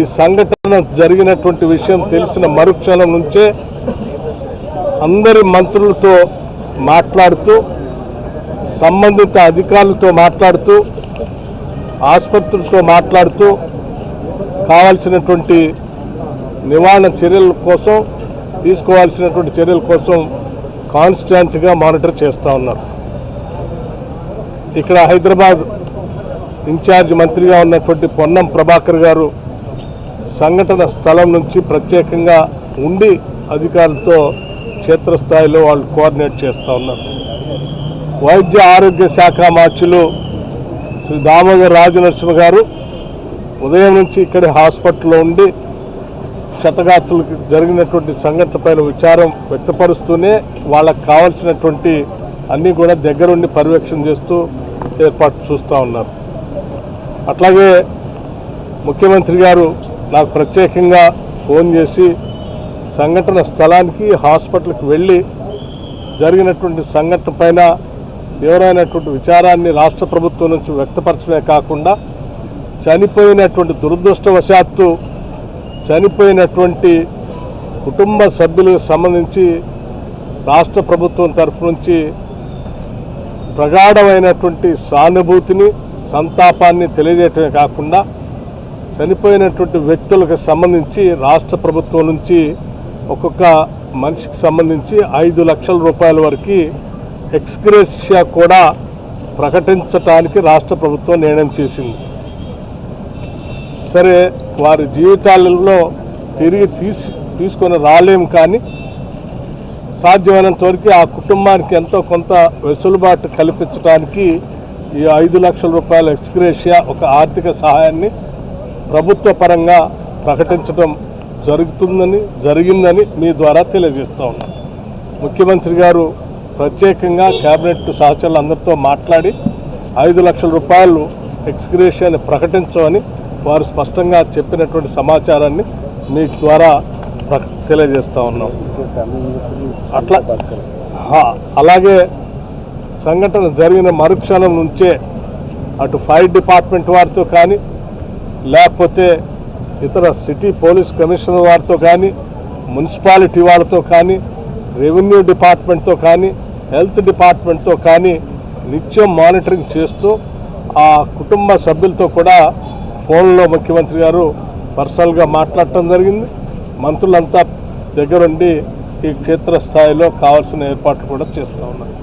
ఈ సంఘటన జరిగినటువంటి విషయం తెలిసిన మరుక్షణం నుంచే అందరి మంత్రులతో మాట్లాడుతూ సంబంధిత అధికారులతో మాట్లాడుతూ ఆసుపత్రులతో మాట్లాడుతూ కావాల్సినటువంటి నివారణ చర్యల కోసం తీసుకోవాల్సినటువంటి చర్యల కోసం కాన్స్టాంట్గా మానిటర్ చేస్తూ ఉన్నారు. ఇక్కడ హైదరాబాద్ ఇన్ఛార్జ్ మంత్రిగా ఉన్నటువంటి పొన్నం ప్రభాకర్ గారు సంఘటన స్థలం నుంచి ప్రత్యేకంగా ఉండి అధికారులతో క్షేత్రస్థాయిలో వాళ్ళు కోఆర్డినేట్ చేస్తూ ఉన్నారు. వైద్య ఆరోగ్య శాఖ మార్చులు శ్రీ దామోదర్ రాజనరసింహ గారు ఉదయం నుంచి ఇక్కడ హాస్పిటల్లో ఉండి క్షతగాత్రులకు జరిగినటువంటి సంఘటనపైన విచారం వ్యక్తపరుస్తూనే వాళ్ళకు కావాల్సినటువంటి అన్నీ కూడా దగ్గరుండి పర్యవేక్షణ చేస్తూ ఏర్పాటు చూస్తూ ఉన్నారు. అట్లాగే ముఖ్యమంత్రి గారు నాకు ప్రత్యేకంగా ఫోన్ చేసి సంఘటన స్థలానికి హాస్పిటల్కి వెళ్ళి జరిగినటువంటి సంఘటన పైన తీవ్రమైనటువంటి విచారాన్ని రాష్ట్ర ప్రభుత్వం నుంచి వ్యక్తపరచడమే కాకుండా చనిపోయినటువంటి దురదృష్టవశాత్తు చనిపోయినటువంటి కుటుంబ సభ్యులకు సంబంధించి రాష్ట్ర ప్రభుత్వం తరఫు నుంచి ప్రగాఢమైనటువంటి సానుభూతిని సంతాపాన్ని తెలియజేయటమే కాకుండా చనిపోయినటువంటి వ్యక్తులకు సంబంధించి రాష్ట్ర ప్రభుత్వం నుంచి ఒక్కొక్క మనిషికి సంబంధించి 5 లక్షల రూపాయల వరకు ఎక్స్గ్రేషియా కూడా ప్రకటించడానికి రాష్ట్ర ప్రభుత్వం నిర్ణయం చేసింది. సరే వారి జీవితాలలో తిరిగి తీసుకొని రాలేము, కానీ సాధ్యమైనంత వరకు ఆ కుటుంబానికి ఎంతో కొంత వెసులుబాటు కల్పించడానికి ఈ 5 లక్షల రూపాయల ఎక్స్గ్రేషియా ఒక ఆర్థిక సహాయాన్ని ప్రభుత్వ పరంగా ప్రకటించడం జరిగిందని మీ ద్వారా తెలియజేస్తూ ఉన్నాం. ముఖ్యమంత్రి గారు ప్రత్యేకంగా కేబినెట్ సహచరులందరితో మాట్లాడి 5 లక్షల రూపాయలు ఎక్స్గ్రేషియాని ప్రకటించమని వారు స్పష్టంగా చెప్పినటువంటి సమాచారాన్ని మీ ద్వారా తెలియజేస్తూ ఉన్నాం. అలాగే సంఘటన జరిగిన మరుక్షణం నుంచే అటు ఫైర్ డిపార్ట్మెంట్ వారితో కానీ లేకపోతే ఇతర సిటీ పోలీస్ కమిషనర్ వారితో కానీ మున్సిపాలిటీ వాళ్ళతో కానీ రెవెన్యూ డిపార్ట్మెంట్తో కానీ హెల్త్ డిపార్ట్మెంట్తో కానీ నిత్యం మానిటరింగ్ చేస్తూ ఆ కుటుంబ సభ్యులతో కూడా ఫోన్లో ముఖ్యమంత్రి గారు పర్సనల్గా మాట్లాడటం జరిగింది. మంత్రులంతా దగ్గరుండి ఈ క్షేత్రస్థాయిలో కావాల్సిన ఏర్పాట్లు కూడా చేస్తూ ఉన్నారు.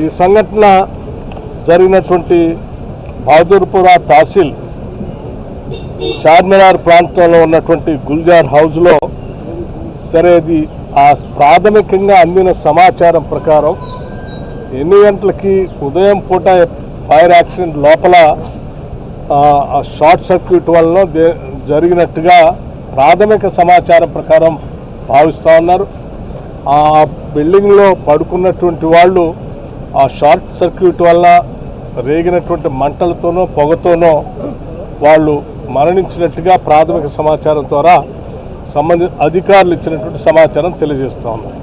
ఈ సంఘటన జరిగినటువంటి బహదూర్పురా తహసీల్ చార్మినార్ ప్రాంతంలో ఉన్నటువంటి గుల్జార్ హౌస్లో సరే అది ఆ ప్రాథమికంగా అందిన సమాచారం ప్రకారం ఎన్ని గంటలకి ఉదయం పూట ఫైర్ యాక్సిడెంట్ లోపల షార్ట్ సర్క్యూట్ వలన జరిగినట్టుగా ప్రాథమిక సమాచారం ప్రకారం భావిస్తూ ఉన్నారు. ఆ బిల్డింగ్లో పడుకున్నటువంటి వాళ్ళు ఆ షార్ట్ సర్క్యూట్ వల్ల రేగినటువంటి మంటలతోనో పొగతోనో వాళ్ళు మరణించినట్టుగా ప్రాథమిక సమాచారం ద్వారా సంబంధిత అధికారులు ఇచ్చినటువంటి సమాచారం తెలియజేస్తూ ఉన్నారు.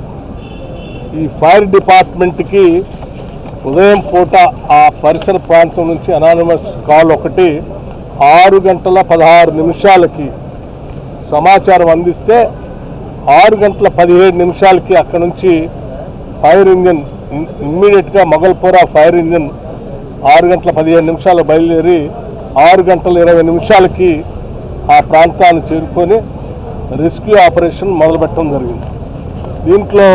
ఈ ఫైర్ డిపార్ట్మెంట్కి ఉదయం పూట ఆ పరిసర ప్రాంతం నుంచి అనానిమస్ కాల్ ఒకటి 6:16 సమాచారం అందిస్తే 6:17 అక్కడ నుంచి ఫైర్ ఇంజిన్ ఇమ్మీడియట్గా మొగల్పురా ఫైర్ ఇంజిన్ 6:15 బయలుదేరి 6:20 ఆ ప్రాంతాన్ని చేరుకొని రెస్క్యూ ఆపరేషన్ మొదలుపెట్టడం జరిగింది. దీంట్లో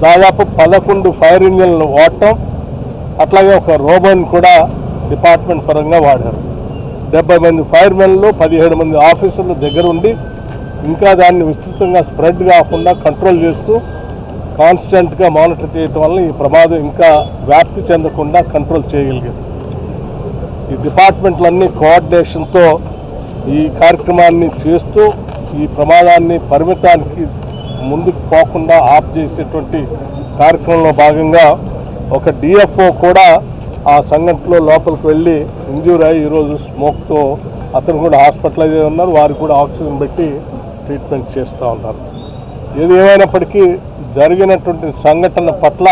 దాదాపు 11 ఫైర్ ఇంజిన్లు వాడటం, అట్లాగే ఒక రోబోని కూడా డిపార్ట్మెంట్ పరంగా వాడారు. 70 మంది ఫైర్మెన్లు 17 మంది ఆఫీసర్లు దగ్గర ఉండి ఇంకా దాన్ని విస్తృతంగా స్ప్రెడ్ కాకుండా కంట్రోల్ చేస్తూ కాన్స్టెంట్గా మానిటర్ చేయటం వల్ల ఈ ప్రమాదం ఇంకా వ్యాప్తి చెందకుండా కంట్రోల్ చేయగలిగారు. ఈ డిపార్ట్మెంట్లన్నీ కోఆర్డినేషన్తో ఈ కార్యక్రమాన్ని చేస్తూ ఈ ప్రమాదాన్ని పరిమితానికి ముందుకు పోకుండా ఆఫ్ చేసేటువంటి కార్యక్రమంలో భాగంగా ఒక డిఎఫ్ఓ కూడా ఆ సంఘటనలో లోపలికి వెళ్ళి ఇంజ్యూర్ అయ్యి ఈరోజు స్మోక్తో అతను కూడా హాస్పిటలైజ్ అయి ఉన్నారు. వారికి కూడా ఆక్సిజన్ పెట్టి ట్రీట్మెంట్ చేస్తూ ఉన్నారు. ఏది ఏమైనప్పటికీ జరిగినటువంటి సంఘటన పట్ల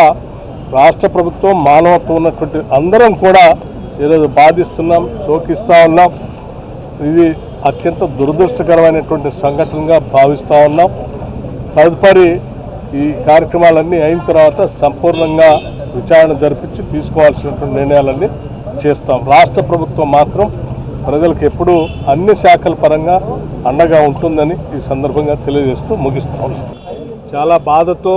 రాష్ట్ర ప్రభుత్వం మానవత్వం ఉన్నటువంటి అందరం కూడా ఈరోజు బాధిస్తున్నాం, శోకిస్తూ ఉన్నాం. ఇది అత్యంత దురదృష్టకరమైనటువంటి సంఘటనగా భావిస్తూ ఉన్నాం. తదుపరి ఈ కార్యక్రమాలన్నీ అయిన తర్వాత సంపూర్ణంగా విచారణ జరిపించి తీసుకోవాల్సినటువంటి నిర్ణయాలన్నీ చేస్తాం. రాష్ట్ర ప్రభుత్వం మాత్రం ప్రజలకు ఎప్పుడూ అన్ని శాఖల పరంగా అండగా ఉంటుందని ఈ సందర్భంగా తెలియజేస్తూ ముగిస్తాం. చాలా బాధతో